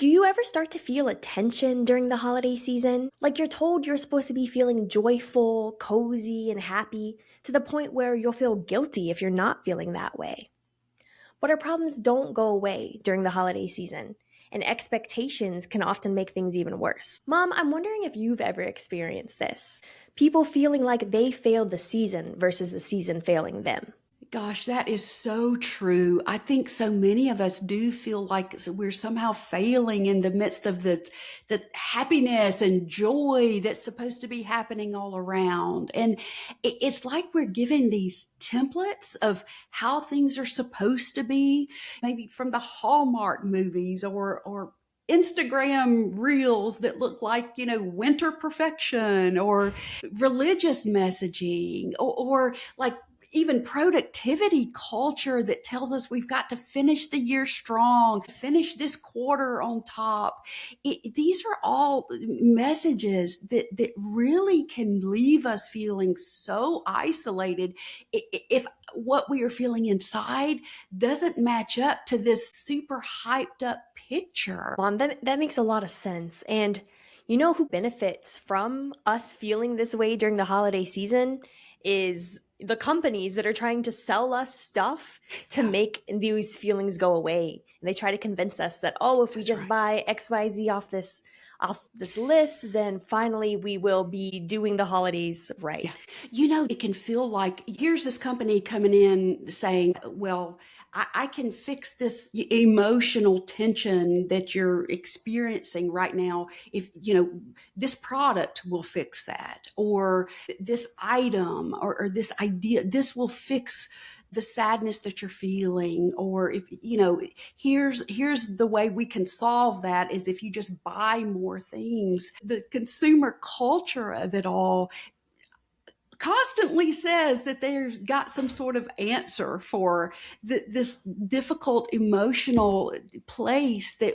Do you ever start to feel a tension during the holiday season? Like you're told you're supposed to be feeling joyful, cozy, and happy to the point where you'll feel guilty if you're not feeling that way. But our problems don't go away during the holiday season, and expectations can often make things even worse. Mom, I'm wondering if you've ever experienced this. People feeling like they failed the season versus the season failing them. Gosh, that is so true. I think so many of us do feel like we're somehow failing in the midst of the happiness and joy that's supposed to be happening all around. And it's like we're given these templates of how things are supposed to be, maybe from the Hallmark movies or Instagram reels that look like, winter perfection or religious messaging or like even productivity culture that tells us we've got to finish the year strong, finish this quarter on top. These are all messages that really can leave us feeling so isolated if what we are feeling inside doesn't match up to this super hyped up picture. Mom, that makes a lot of sense. And you know who benefits from us feeling this way during the holiday season is the companies that are trying to sell us stuff to Yeah, make these feelings go away. And they try to convince us that, oh, if we that's just right. buy XYZ off this list, then finally we will be doing the holidays right. Yeah. It can feel like here's this company coming in saying, well, I can fix this emotional tension that you're experiencing right now. If, this product will fix that, or this item or this idea, this will fix the sadness that you're feeling. Or if, here's the way we can solve that is if you just buy more things. The consumer culture of it all constantly says that they've got some sort of answer for this difficult emotional place that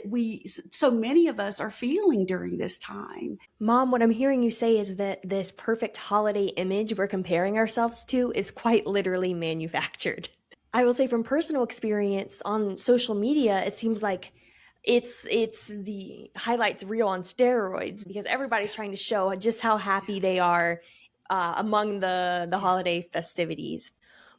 so many of us are feeling during this time. Mom, what I'm hearing you say is that this perfect holiday image we're comparing ourselves to is quite literally manufactured. I will say from personal experience on social media, it seems like it's the highlights reel on steroids because everybody's trying to show just how happy they are among the Yeah. holiday festivities.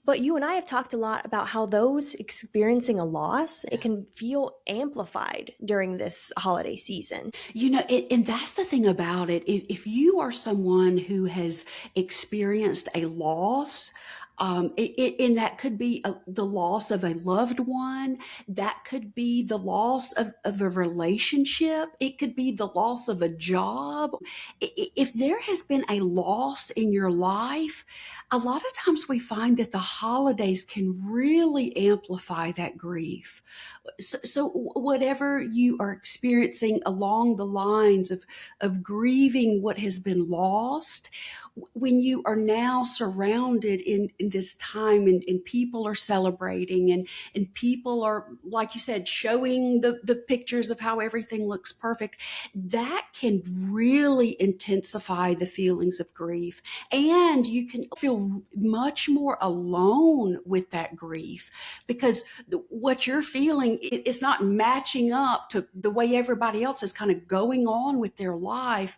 But you and I have talked a lot about how those experiencing a loss, it Yeah. can feel amplified during this holiday season. And that's the thing about it. If you are someone who has experienced a loss, and that could be the loss of a loved one, that could be the loss of a relationship, it could be the loss of a job. If there has been a loss in your life, a lot of times we find that the holidays can really amplify that grief. So whatever you are experiencing along the lines of grieving what has been lost, when you are now surrounded in this time and people are celebrating and people are, like you said, showing the pictures of how everything looks perfect, that can really intensify the feelings of grief. And you can feel much more alone with that grief because what you're feeling is not matching up to the way everybody else is kind of going on with their life,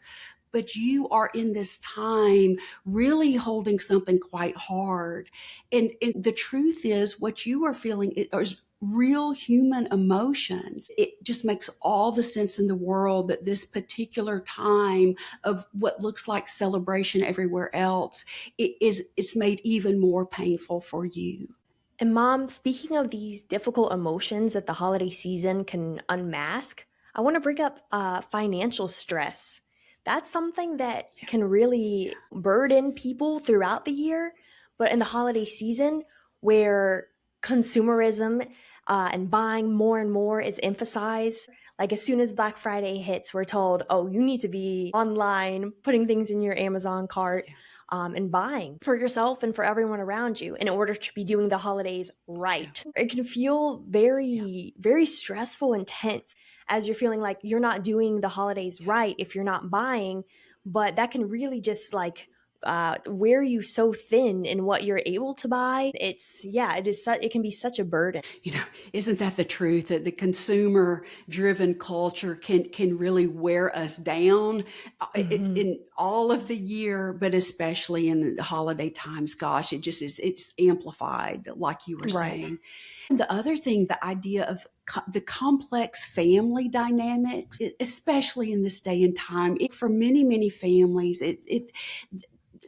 but you are in this time really holding something quite hard. And the truth is, what you are feeling is real human emotions. It just makes all the sense in the world that this particular time of what looks like celebration everywhere else, it's made even more painful for you. And mom, speaking of these difficult emotions that the holiday season can unmask, I want to bring up financial stress. That's something that Yeah. can really burden people throughout the year, but in the holiday season, where consumerism and buying more and more is emphasized, like as soon as Black Friday hits, we're told, oh, you need to be online, putting things in your Amazon cart Yeah. and buying for yourself and for everyone around you in order to be doing the holidays Yeah. right. It can feel Yeah. very, very stressful and tense as you're feeling like you're not doing the holidays Yeah. right if you're not buying, but that can really just like wear you so thin in what you're able to buy. It's yeah, it is. It can be such a burden. You know, isn't that the truth that the consumer driven culture can really wear us down Hmm. in all of the year, but especially in the holiday times? Gosh, it just is, it's amplified, like you were Right. saying. And the other thing, the idea of the complex family dynamics, especially in this day and time, for many, many families,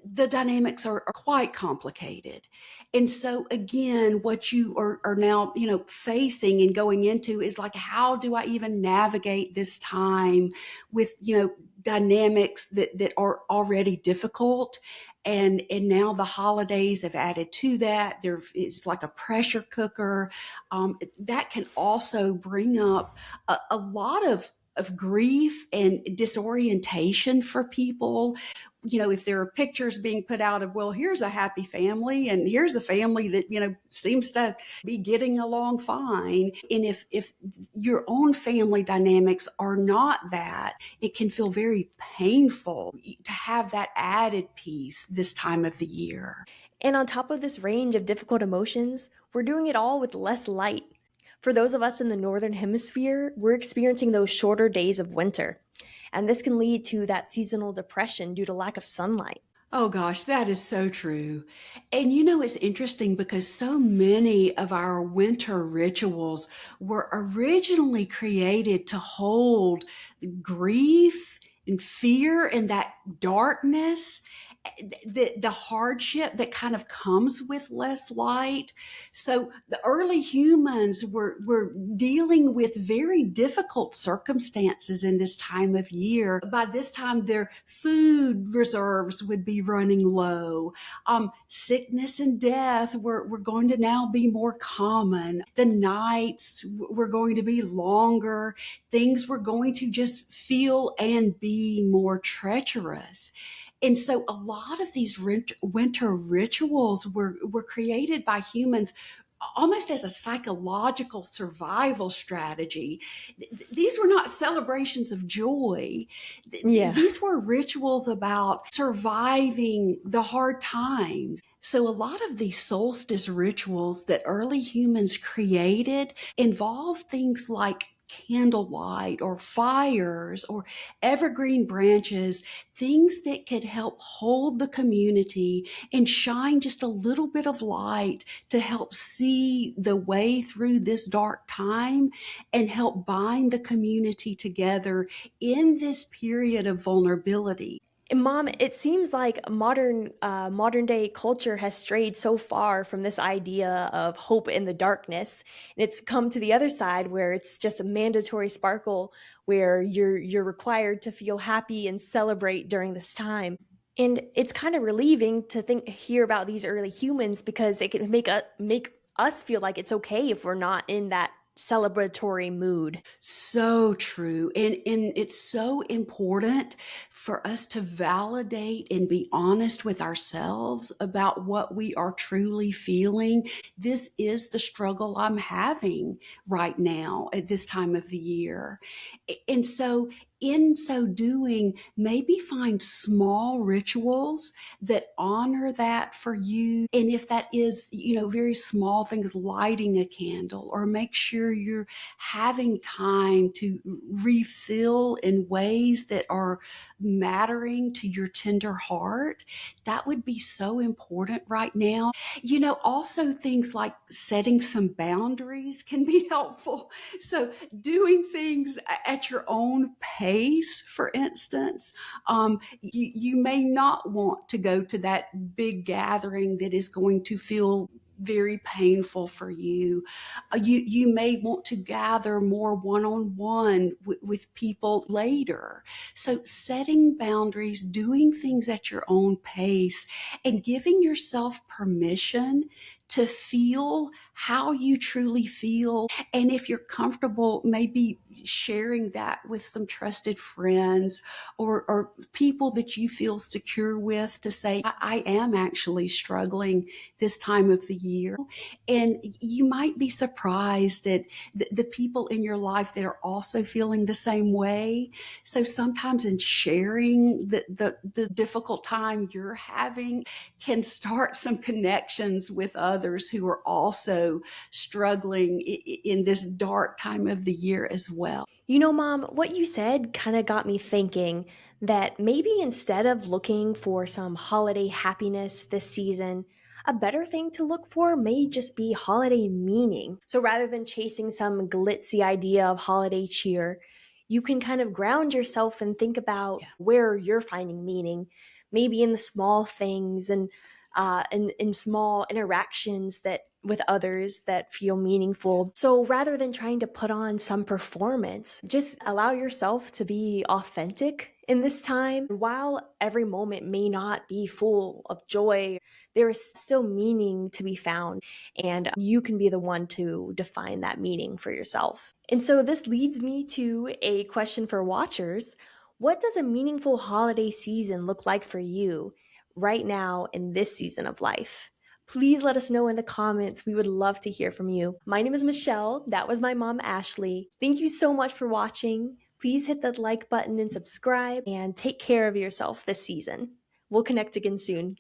the dynamics are quite complicated. And so again, what you are now, facing and going into is like, how do I even navigate this time with, dynamics that are already difficult? And now the holidays have added to that. There is like a pressure cooker. That can also bring up a lot of grief and disorientation for people. If there are pictures being put out of, well, here's a happy family and here's a family that, seems to be getting along fine. And if your own family dynamics are not that, it can feel very painful to have that added piece this time of the year. And on top of this range of difficult emotions, we're doing it all with less light. For those of us in the northern hemisphere, we're experiencing those shorter days of winter. And this can lead to that seasonal depression due to lack of sunlight. Oh gosh, that is so true. And it's interesting because so many of our winter rituals were originally created to hold grief and fear and that darkness, the hardship that kind of comes with less light. So the early humans were dealing with very difficult circumstances in this time of year. By this time, their food reserves would be running low. Sickness and death were going to now be more common. The nights were going to be longer. Things were going to just feel and be more treacherous. And so a lot of these winter rituals were created by humans almost as a psychological survival strategy. These were not celebrations of joy. Yeah. These were rituals about surviving the hard times. So, a lot of these solstice rituals that early humans created involve things like candlelight or fires or evergreen branches, things that could help hold the community and shine just a little bit of light to help see the way through this dark time and help bind the community together in this period of vulnerability. And Mom, it seems like modern day culture has strayed so far from this idea of hope in the darkness, and it's come to the other side where it's just a mandatory sparkle, where you're required to feel happy and celebrate during this time. And it's kind of relieving to hear about these early humans, because it can make us feel like it's okay if we're not in that celebratory mood. So true. And it's so important for us to validate and be honest with ourselves about what we are truly feeling. This is the struggle I'm having right now at this time of the year. And so, in so doing, maybe find small rituals that honor that for you. And if that is, very small things, lighting a candle, or make sure you're having time to refill in ways that are mattering to your tender heart, that would be so important right now. Also things like setting some boundaries can be helpful. So doing things at your own pace, for instance. You may not want to go to that big gathering that is going to feel very painful for you. You may want to gather more one-on-one with people later. So setting boundaries, doing things at your own pace, and giving yourself permission to feel how you truly feel. And if you're comfortable, maybe sharing that with some trusted friends or people that you feel secure with to say, I am actually struggling this time of the year. And you might be surprised at the people in your life that are also feeling the same way. So sometimes in sharing the difficult time you're having can start some connections with others who are also struggling in this dark time of the year as well. You know, Mom, what you said kind of got me thinking that maybe instead of looking for some holiday happiness this season, a better thing to look for may just be holiday meaning. So rather than chasing some glitzy idea of holiday cheer, you can kind of ground yourself and think about Yeah. where you're finding meaning, maybe in the small things and in small interactions that with others that feel meaningful. So rather than trying to put on some performance, just allow yourself to be authentic in this time. While every moment may not be full of joy, there is still meaning to be found, and you can be the one to define that meaning for yourself. And so this leads me to a question for watchers. What does a meaningful holiday season look like for you right now in this season of life? Please let us know in the comments. We would love to hear from you. My name is Michelle. That was my mom, Ashley. Thank you so much for watching. Please hit the like button and subscribe, and take care of yourself this season. We'll connect again soon.